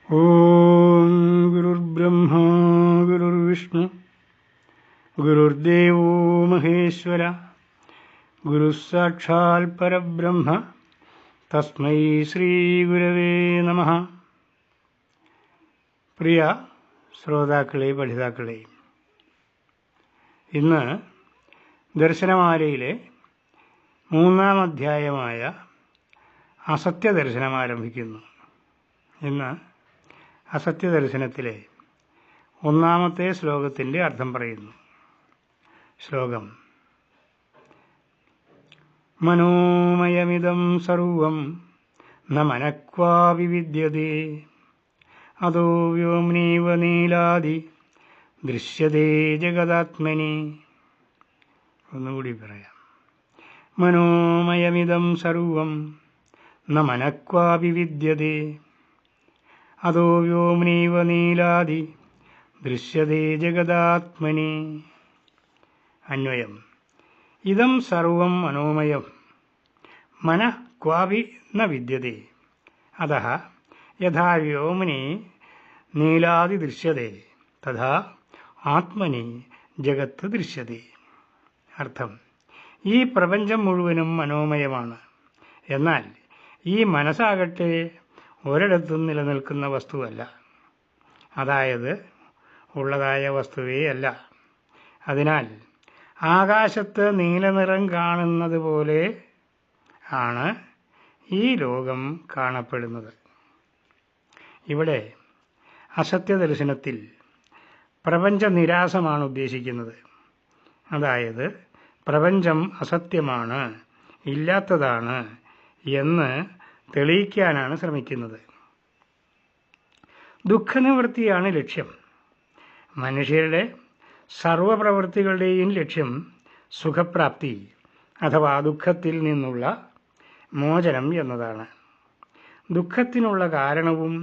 ഓം ഗുരുർബ്രഹ്മ ഗുരുർവിഷ്ണു ഗുരുർദേവോ മഹേശ്വര ഗുരുസാക്ഷാൽ പരബ്രഹ്മ തസ്മൈ ശ്രീ ഗുരവേ നമഃ. പ്രിയ ശ്രോതാക്കളെ, പഠിതാക്കളെ, ഇന്ന് ദർശനമാലയിലെ 3-ാം അധ്യായമായ അസത്യദർശനം ആരംഭിക്കുന്നു. ഇന്ന് അസത്യദർശനത്തിലെ 1-ാമത്തെ ശ്ലോകത്തിൻ്റെ അർത്ഥം പറയുന്നു. ശ്ലോകം: മനോമയമിദം സർവം ന മനഃക്വാപി വിദ്യതേ അദോ വ്യോമ്നൈവ നീലാദി ദൃശ്യതേ ജഗദാത്മനി. ഒന്നുകൂടി പറയാം. മനോമയമിദം സർവം ന മനഃക്വാപി വിദ്യതേ അദോ വ്യോമ്നൈവ നീലാദി ദൃശ്യതേ ജഗദാത്മനി. അന്വയം: ഇദം സർവം മനോമയം മനഃ ക്വാപി ന വിദ്യതേ അതഃ യഥാ വ്യോമ്നി നീലാദി ദൃശ്യതേ തഥാ ആത്മനി ജഗത്ത് ദൃശ്യതേ. അർത്ഥം: ഈ പ്രപഞ്ചം മുഴുവനും മനോമയമാണ്. എന്നാൽ ഈ മനസ്സാകട്ടെ ഒരിടത്തും നിലനിൽക്കുന്ന വസ്തുവല്ല. അതായത് ഉള്ളതായ വസ്തുവേ അല്ല. അതിനാൽ ആകാശത്ത് നീലനിറം കാണുന്നത് പോലെ ആണ് ഈ ലോകം കാണപ്പെടുന്നത്. ഇവിടെ അസത്യദർശനത്തിൽ പ്രപഞ്ച നിരാസമാണ് ഉദ്ദേശിക്കുന്നത്. അതായത് പ്രപഞ്ചം അസത്യമാണ്, ഇല്ലാത്തതാണ് എന്ന് തെളിയിക്കാനാണ് ശ്രമിക്കുന്നത്. ദുഃഖനിവൃത്തിയാണ് ലക്ഷ്യം. മനുഷ്യരുടെ സർവപ്രവൃത്തികളുടെയും ലക്ഷ്യം സുഖപ്രാപ്തി അഥവാ ദുഃഖത്തിൽ നിന്നുള്ള മോചനം എന്നതാണ്. ദുഃഖത്തിനുള്ള കാരണവും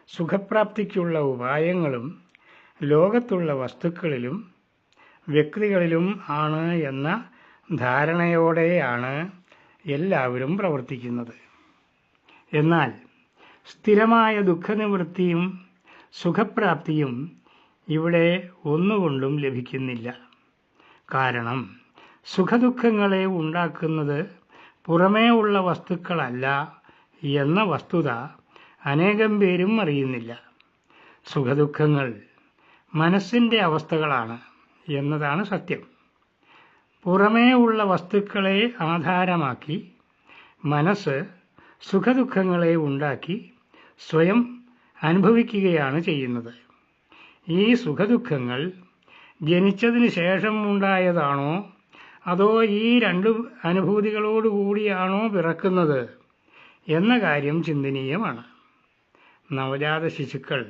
സുഖപ്രാപ്തിക്കുള്ള ഉപായങ്ങളും ലോകത്തുള്ള വസ്തുക്കളിലും വ്യക്തികളിലും ആണ് എന്ന ധാരണയോടെയാണ് എല്ലാവരും പ്രവർത്തിക്കുന്നത്. എന്നാൽ സ്ഥിരമായ ദുഃഖനിവൃത്തിയും സുഖപ്രാപ്തിയും ഇവിടെ ഒന്നുകൊണ്ടും ലഭിക്കുന്നില്ല. കാരണം സുഖദുഃഖങ്ങളെ ഉണ്ടാക്കുന്നത് പുറമേ ഉള്ള വസ്തുക്കളല്ല എന്ന വസ്തുത അനേകം പേരും അറിയുന്നില്ല. സുഖദുഃഖങ്ങൾ മനസ്സിൻ്റെ അവസ്ഥകളാണ് എന്നതാണ് സത്യം. പുറമേ ഉള്ള വസ്തുക്കളെ ആധാരമാക്കി മനസ്സ് സുഖദുഃഖങ്ങളെ ഉണ്ടാക്കി സ്വയം അനുഭവിക്കുകയാണ് ചെയ്യുന്നത്. ഈ സുഖദുഃഖങ്ങൾ ജനിച്ചതിന് ശേഷം ഉണ്ടായതാണോ അതോ ഈ രണ്ട് അനുഭൂതികളോടുകൂടിയാണോ പിറക്കുന്നത് എന്ന കാര്യം ചിന്തനീയമാണ്. നവജാത ശിശുക്കൾ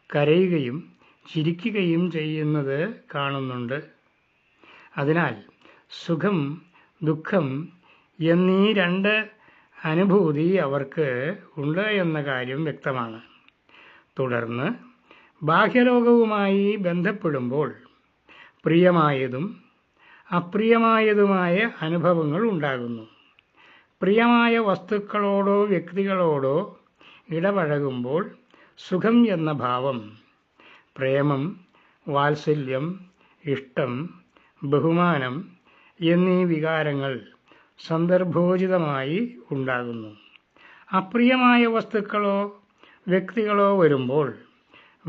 കരയുകയും ചിരിക്കുകയും ചെയ്യുന്നത് കാണുന്നുണ്ട്. അതിനാൽ സുഖം, ദുഃഖം എന്നീ രണ്ട് അനുഭൂതി അവർക്ക് ഉണ്ട് എന്ന കാര്യം വ്യക്തമാണ്. തുടർന്ന് ബാഹ്യലോകവുമായി ബന്ധപ്പെടുമ്പോൾ പ്രിയമായതും അപ്രിയമായതുമായ അനുഭവങ്ങൾ ഉണ്ടാകുന്നു. പ്രിയമായ വസ്തുക്കളോടോ വ്യക്തികളോടോ ഇടപഴകുമ്പോൾ സുഖം എന്ന ഭാവം, പ്രേമം, വാത്സല്യം, ഇഷ്ടം, ബഹുമാനം എന്നീ വികാരങ്ങൾ സന്ദർഭോചിതമായി ഉണ്ടാകുന്നു. അപ്രിയമായ വസ്തുക്കളോ വ്യക്തികളോ വരുമ്പോൾ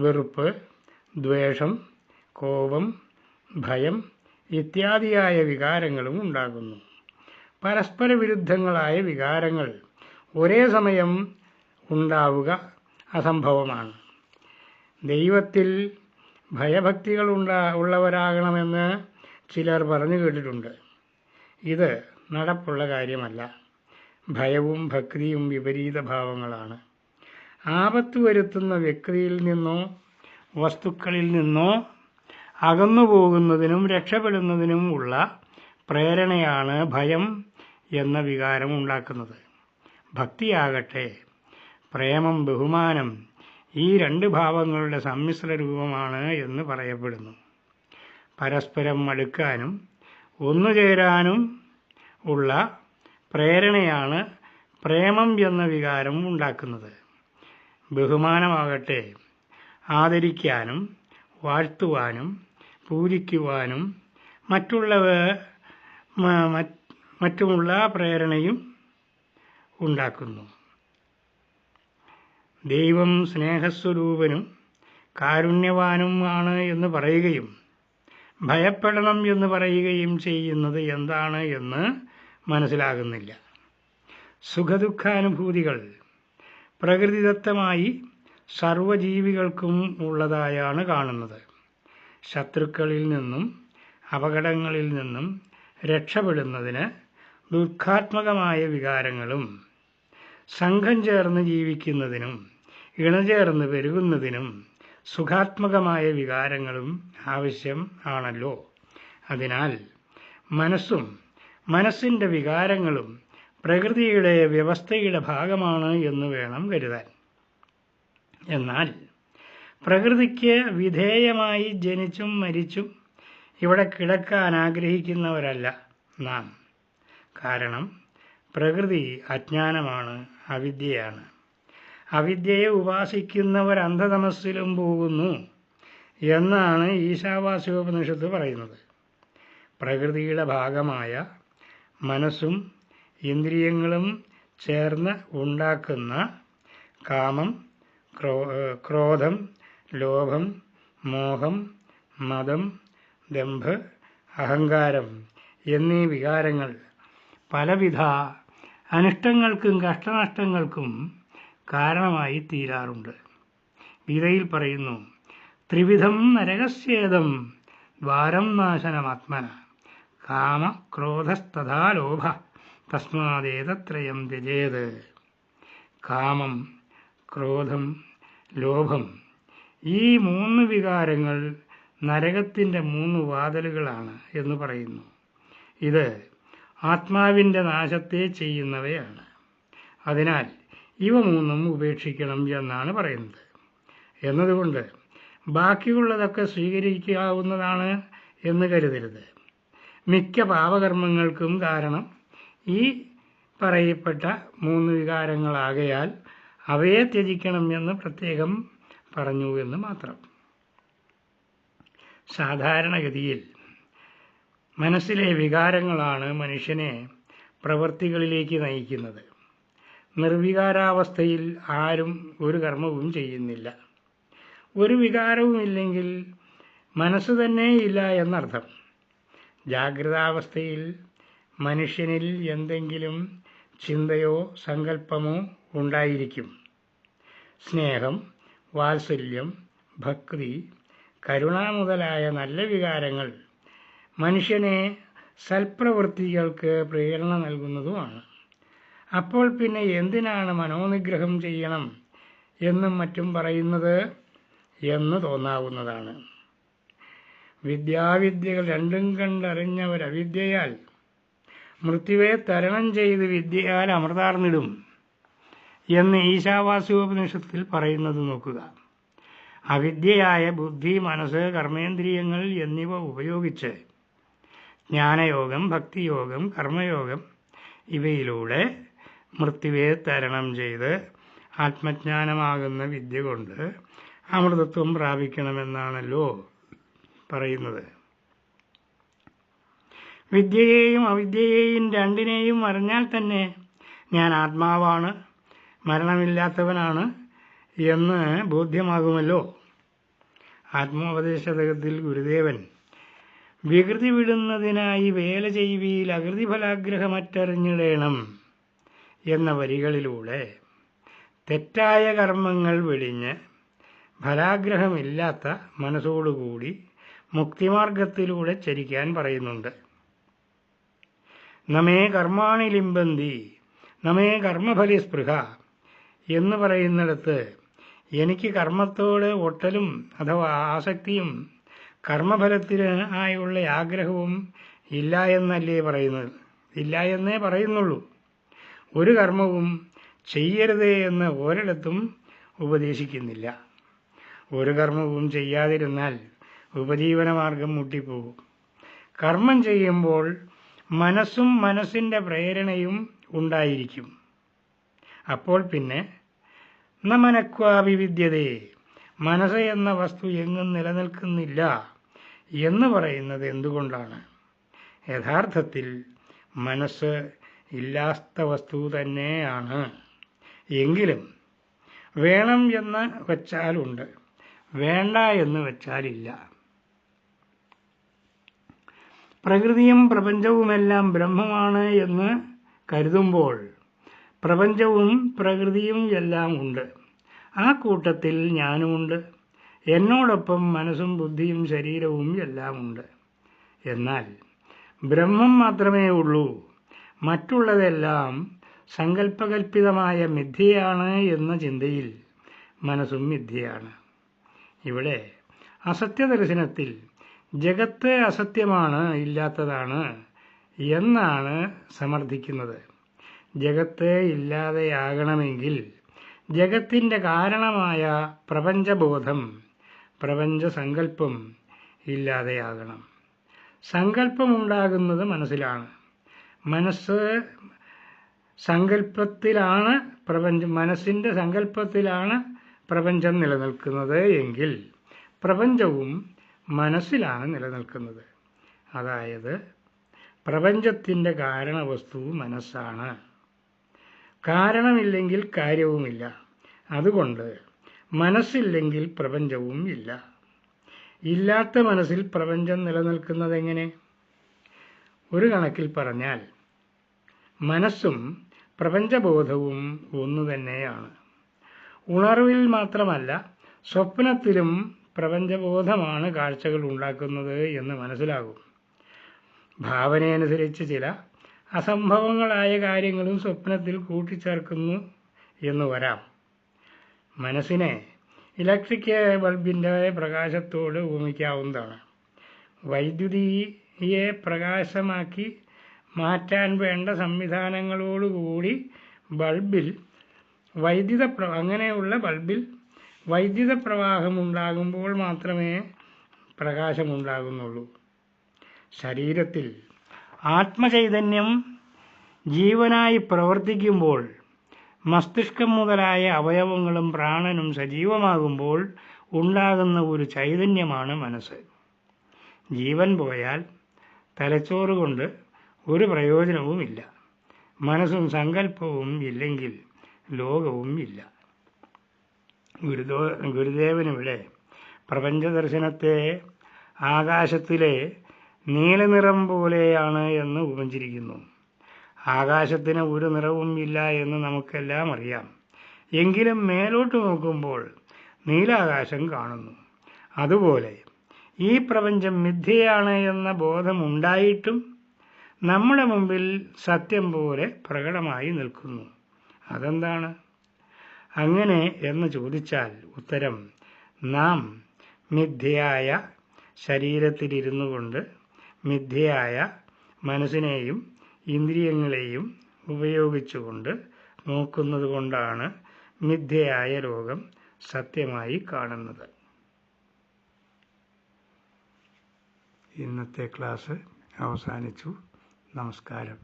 വെറുപ്പ്, ദ്വേഷം, കോപം, ഭയം ഇത്യാദിയായ വികാരങ്ങളും ഉണ്ടാകുന്നു. പരസ്പര വിരുദ്ധങ്ങളായ വികാരങ്ങൾ ഒരേ സമയം ഉണ്ടാവുക അസംഭവമാണ്. ദൈവത്തിൽ ഭയഭക്തികൾ ഉള്ളവരാകണമെന്ന് ചിലർ പറഞ്ഞു കേട്ടിട്ടുണ്ട്. ഇത് നടപ്പുള്ള കാര്യമല്ല. ഭയവും ഭക്തിയും വിപരീത ഭാവങ്ങളാണ്. ആപത്ത് വരുത്തുന്ന വ്യക്തിയിൽ നിന്നോ വസ്തുക്കളിൽ നിന്നോ അകന്നു പോകുന്നതിനും രക്ഷപ്പെടുന്നതിനും ഉള്ള പ്രേരണയാണ് ഭയം എന്ന വികാരം ഉണ്ടാക്കുന്നത്. ഭക്തിയാകട്ടെ പ്രേമം, ബഹുമാനം ഈ രണ്ട് ഭാവങ്ങളുടെ സമ്മിശ്ര രൂപമാണ് എന്ന് പറയപ്പെടുന്നു. പരസ്പരം അടുക്കാനും ഒന്നുചേരാനും ഉള്ള പ്രേരണയാണ് പ്രേമം എന്ന വികാരം ഉണ്ടാക്കുന്നത്. ബഹുമാനമാകട്ടെ ആദരിക്കാനും വാഴ്ത്തുവാനും പൂജിക്കുവാനും മറ്റുമുള്ള പ്രേരണയും ഉണ്ടാക്കുന്നു. ദൈവം സ്നേഹസ്വരൂപനും കാരുണ്യവാനും ആണ് എന്ന് പറയുകയും ഭയപ്പെടണം എന്ന് പറയുകയും ചെയ്യുന്നത് എന്താണ് എന്ന് മനസ്സിലാകുന്നില്ല. സുഖദുഃഖാനുഭൂതികൾ പ്രകൃതിദത്തമായി സർവജീവികൾക്കും ഉള്ളതായാണ് കാണുന്നത്. ശത്രുക്കളിൽ നിന്നും അപകടങ്ങളിൽ നിന്നും രക്ഷപ്പെടുന്നതിന് ദുഃഖാത്മകമായ വികാരങ്ങളും സംഘം ചേർന്ന് ജീവിക്കുന്നതിനും ഇണചേർന്ന് പെരുകുന്നതിനും സുഖാത്മകമായ വികാരങ്ങളും ആവശ്യം ആണല്ലോ. അതിനാൽ മനസ്സും മനസ്സിൻ്റെ വികാരങ്ങളും പ്രകൃതിയുടെ വ്യവസ്ഥയുടെ ഭാഗമാണ് എന്ന് വേണം കരുതാൻ. എന്നാൽ പ്രകൃതിക്ക് വിധേയമായി ജനിച്ചും മരിച്ചും ഇവിടെ കിടക്കാൻ ആഗ്രഹിക്കുന്നവരല്ല നാം. കാരണം പ്രകൃതി അജ്ഞാനമാണ്, അവിദ്യയാണ്. അവിദ്യയെ ഉപാസിക്കുന്നവർ അന്ധതമസ്സിലും പോകുന്നു എന്നാണ് ഈശാവാസ്യോപനിഷത്ത് പറയുന്നത്. പ്രകൃതിയുടെ ഭാഗമായ മനസ്സും ഇന്ദ്രിയങ്ങളും ചേർന്ന് ഉണ്ടാക്കുന്ന കാമം, ക്രോധം, ലോഭം, മോഹം, മദം, ദംഭ്, അഹങ്കാരം എന്നീ വികാരങ്ങൾ പലവിധ അനിഷ്ടങ്ങൾക്കും കഷ്ടനഷ്ടങ്ങൾക്കും കാരണമായി തീരാറുണ്ട്. ഗീതയിൽ പറയുന്നു, ത്രിവിധം നരകസ്യേദം ദ്വാരം നാശനമാത്മന കാമ ക്രോധസ്തഥാ ലോഭ തസ്മാദേതത്രയം ത്യജേത്. കാമം, ക്രോധം, ലോഭം ഈ 3 വികാരങ്ങൾ നരകത്തിൻ്റെ 3 വാതിലുകളാണ് എന്ന് പറയുന്നു. ഇത് ആത്മാവിൻ്റെ നാശത്തെ ചെയ്യുന്നവയാണ്. അതിനാൽ ഇവ 3 ഉപേക്ഷിക്കണം എന്നാണ് പറയുന്നത്. എന്നതുകൊണ്ട് ബാക്കിയുള്ളതൊക്കെ സ്വീകരിക്കാവുന്നതാണ് എന്ന് കരുതരുത്. മിക്ക പാപകർമ്മങ്ങൾക്കും കാരണം ഈ പറയപ്പെട്ട 3 വികാരങ്ങളാകയാൽ അവയെ ത്യജിക്കണം എന്ന് പ്രത്യേകം പറഞ്ഞു എന്ന് മാത്രം. സാധാരണഗതിയിൽ മനസ്സിലെ വികാരങ്ങളാണ് മനുഷ്യനെ പ്രവൃത്തികളിലേക്ക് നയിക്കുന്നത്. നിർവികാരാവസ്ഥയിൽ ആരും ഒരു കർമ്മവും ചെയ്യുന്നില്ല. ഒരു വികാരവുമില്ലെങ്കിൽ മനസ്സ് തന്നെ ഇല്ല എന്നർത്ഥം. ജാഗ്രതാവസ്ഥയിൽ മനുഷ്യനിൽ എന്തെങ്കിലും ചിന്തയോ സങ്കല്പമോ ഉണ്ടായിരിക്കും. സ്നേഹം, വാത്സല്യം, ഭക്തി, കരുണ മുതലായ നല്ല വികാരങ്ങൾ മനുഷ്യനെ സൽപ്രവൃത്തികൾക്ക് പ്രേരണ നൽകുന്നതുമാണ്. അപ്പോൾ പിന്നെ എന്തിനാണ് മനോനിഗ്രഹം ചെയ്യണം എന്നും മറ്റും പറയുന്നത് എന്ന് തോന്നാവുന്നതാണ്. വിദ്യാവിദ്യകൾ രണ്ടും കണ്ടറിഞ്ഞവരവിദ്യയാൽ മൃത്യുവെ തരണം ചെയ്ത് വിദ്യയാൽ അമൃതാർന്നിടും എന്ന് ഈശാവാസ്യോപനിഷത്തിൽ പറയുന്നത് നോക്കുക. അവിദ്യയായ ബുദ്ധി, മനസ്സ്, കർമ്മേന്ദ്രിയങ്ങൾ എന്നിവ ഉപയോഗിച്ച് ജ്ഞാനയോഗം, ഭക്തിയോഗം, കർമ്മയോഗം ഇവയിലൂടെ മൃത്യുവെ തരണം ചെയ്ത് ആത്മജ്ഞാനമാകുന്ന വിദ്യ കൊണ്ട് അമൃതത്വം പ്രാപിക്കണമെന്നാണല്ലോ പറയുന്നത്. വിദ്യയെയും അവിദ്യയെയും രണ്ടിനെയും അറിഞ്ഞാൽ തന്നെ ഞാൻ ആത്മാവാണ്, മരണമില്ലാത്തവനാണ് എന്ന് ബോധ്യമാകുമല്ലോ. ആത്മോപദേശതകത്തിൽ ഗുരുദേവൻ വികൃതി വിടുന്നതിനായി വേല ചെയ്വീൽ അകൃതി ഫലാഗ്രഹമറ്ററിഞ്ഞിടേണം എന്ന വരികളിലൂടെ തെറ്റായ കർമ്മങ്ങൾ വെടിഞ്ഞ് ഫലാഗ്രഹമില്ലാത്ത മനസ്സോടുകൂടി മുക്തിമാർഗത്തിലൂടെ ചരിക്കാൻ പറയുന്നുണ്ട്. നമേ കർമാണി ലിംബന്തി നമേ കർമ്മഫലി സ്പൃഹ എന്ന് പറയുന്നിടത്ത് എനിക്ക് കർമ്മത്തോട് ഒട്ടലും അഥവാ ആസക്തിയും കർമ്മഫലത്തിന് ആയുള്ള ആഗ്രഹവും ഇല്ല എന്നല്ലേ പറയുന്നത്? ഇല്ല എന്നേ പറയുന്നുള്ളൂ. ഒരു കർമ്മവും ചെയ്യരുതേ എന്ന് ഒരിടത്തും ഉപദേശിക്കുന്നില്ല. ഒരു കർമ്മവും ചെയ്യാതിരുന്നാൽ ഉപജീവനമാർഗം മുട്ടിപ്പോകും. കർമ്മം ചെയ്യുമ്പോൾ മനസ്സും മനസ്സിൻ്റെ പ്രേരണയും ഉണ്ടായിരിക്കും. അപ്പോൾ പിന്നെ ന മനഃക്വാപി വിദ്യതേ, മനസ്സ് എന്ന വസ്തു എങ്ങും നിലനിൽക്കുന്നില്ല എന്ന് പറയുന്നത് എന്തുകൊണ്ടാണ്? യഥാർത്ഥത്തിൽ മനസ്സ് ഇല്ലാത്ത വസ്തു തന്നെയാണ്. എങ്കിലും വേണം എന്ന് വച്ചാലുണ്ട്, വേണ്ട എന്ന് വച്ചാലില്ല. പ്രകൃതിയും പ്രപഞ്ചവുമെല്ലാം ബ്രഹ്മമാണ് എന്ന് കരുതുമ്പോൾ പ്രപഞ്ചവും പ്രകൃതിയും എല്ലാം ഉണ്ട്. ആ കൂട്ടത്തിൽ ഞാനുമുണ്ട്. എന്നോടൊപ്പം മനസ്സും ബുദ്ധിയും ശരീരവും എല്ലാം ഉണ്ട്. എന്നാൽ ബ്രഹ്മം മാത്രമേ ഉള്ളൂ, മറ്റുള്ളതെല്ലാം സങ്കല്പകൽപ്പിതമായ മിഥ്യയാണ് എന്ന ചിന്തയിൽ മനസ്സും മിഥ്യയാണ്. ഇവിടെ അസത്യദർശനത്തിൽ ജഗത്ത് അസത്യമാണ്, ഇല്ലാത്തതാണ് എന്നാണ് സമർത്ഥിക്കുന്നത്. ജഗത്ത് ഇല്ലാതെയാകണമെങ്കിൽ ജഗത്തിൻ്റെ കാരണമായ പ്രപഞ്ചബോധം, പ്രപഞ്ചസങ്കല്പം ഇല്ലാതെയാകണം. സങ്കല്പമുണ്ടാകുന്നത് മനസ്സിലാണ്. മനസ്സ് സങ്കല്പത്തിലാണ് പ്രപഞ്ചം, മനസ്സിൻ്റെ സങ്കല്പത്തിലാണ് പ്രപഞ്ചം നിലനിൽക്കുന്നത് എങ്കിൽ പ്രപഞ്ചവും മനസ്സിലാണ് നിലനിൽക്കുന്നത്. അതായത് പ്രപഞ്ചത്തിൻ്റെ കാരണവസ്തു മനസ്സാണ്. കാരണമില്ലെങ്കിൽ കാര്യവുമില്ല. അതുകൊണ്ട് മനസ്സില്ലെങ്കിൽ പ്രപഞ്ചവും ഇല്ല. ഇല്ലാത്ത മനസ്സിൽ പ്രപഞ്ചം നിലനിൽക്കുന്നതെങ്ങനെ? ഒരു കണക്കിൽ പറഞ്ഞാൽ മനസ്സും പ്രപഞ്ചബോധവും ഒന്നു തന്നെയാണ്. ഉണർവിൽ മാത്രമല്ല, സ്വപ്നത്തിലും പ്രപഞ്ചബോധമാണ് കാഴ്ചകൾ ഉണ്ടാക്കുന്നത് എന്ന് മനസ്സിലാകും. ഭാവനയനുസരിച്ച് ചില അസംഭവങ്ങളായ കാര്യങ്ങളും സ്വപ്നത്തിൽ കൂട്ടിച്ചേർക്കുന്നു എന്ന് വരാം. മനസ്സിനെ ഇലക്ട്രിക് ബൾബിൻ്റെ പ്രകാശത്തോട് ഉപമിക്കാവുന്നതാണ്. വൈദ്യുതിയെ പ്രകാശമാക്കി മാറ്റാൻ വേണ്ട സംവിധാനങ്ങളോടുകൂടി ബൾബിൽ അങ്ങനെയുള്ള ബൾബിൽ വൈദ്യുത പ്രവാഹമുണ്ടാകുമ്പോൾ മാത്രമേ പ്രകാശമുണ്ടാകുന്നുള്ളൂ. ശരീരത്തിൽ ആത്മചൈതന്യം ജീവനായി പ്രവർത്തിക്കുമ്പോൾ, മസ്തിഷ്കം മുതലായ അവയവങ്ങളും പ്രാണനും സജീവമാകുമ്പോൾ ഉണ്ടാകുന്ന ഒരു ചൈതന്യമാണ് മനസ്സ്. ജീവൻ പോയാൽ തലച്ചോറ് കൊണ്ട് ഒരു പ്രയോജനവുമില്ല. മനസ്സും സങ്കല്പവും ഇല്ലെങ്കിൽ ലോകവും ഇല്ല. ഗുരുദേവനിവിടെ പ്രപഞ്ചദർശനത്തെ ആകാശത്തിലെ നീലനിറം പോലെയാണ് എന്ന് ഉപമിച്ചിരിക്കുന്നു. ആകാശത്തിന് ഒരു നിറവും ഇല്ല എന്ന് നമുക്കെല്ലാം അറിയാം. എങ്കിലും മേലോട്ട് നോക്കുമ്പോൾ നീലാകാശം കാണുന്നു. അതുപോലെ ഈ പ്രപഞ്ചം മിഥ്യയാണ് എന്ന ബോധമുണ്ടായിട്ടും നമ്മുടെ മുമ്പിൽ സത്യം പോലെ പ്രകടമായി നിൽക്കുന്നു. അതെന്താണ് അങ്ങനെ എന്ന് ചോദിച്ചാൽ ഉത്തരം, നാം മിഥ്യയായ ശരീരത്തിലിരുന്നു കൊണ്ട് മിഥ്യയായ മനസ്സിനെയും ഇന്ദ്രിയങ്ങളെയും ഉപയോഗിച്ചുകൊണ്ട് നോക്കുന്നത് കൊണ്ടാണ് മിഥ്യയായ ലോകം സത്യമായി കാണുന്നത്. ഇന്നത്തെ ക്ലാസ് അവസാനിച്ചു. നമസ്കാരം.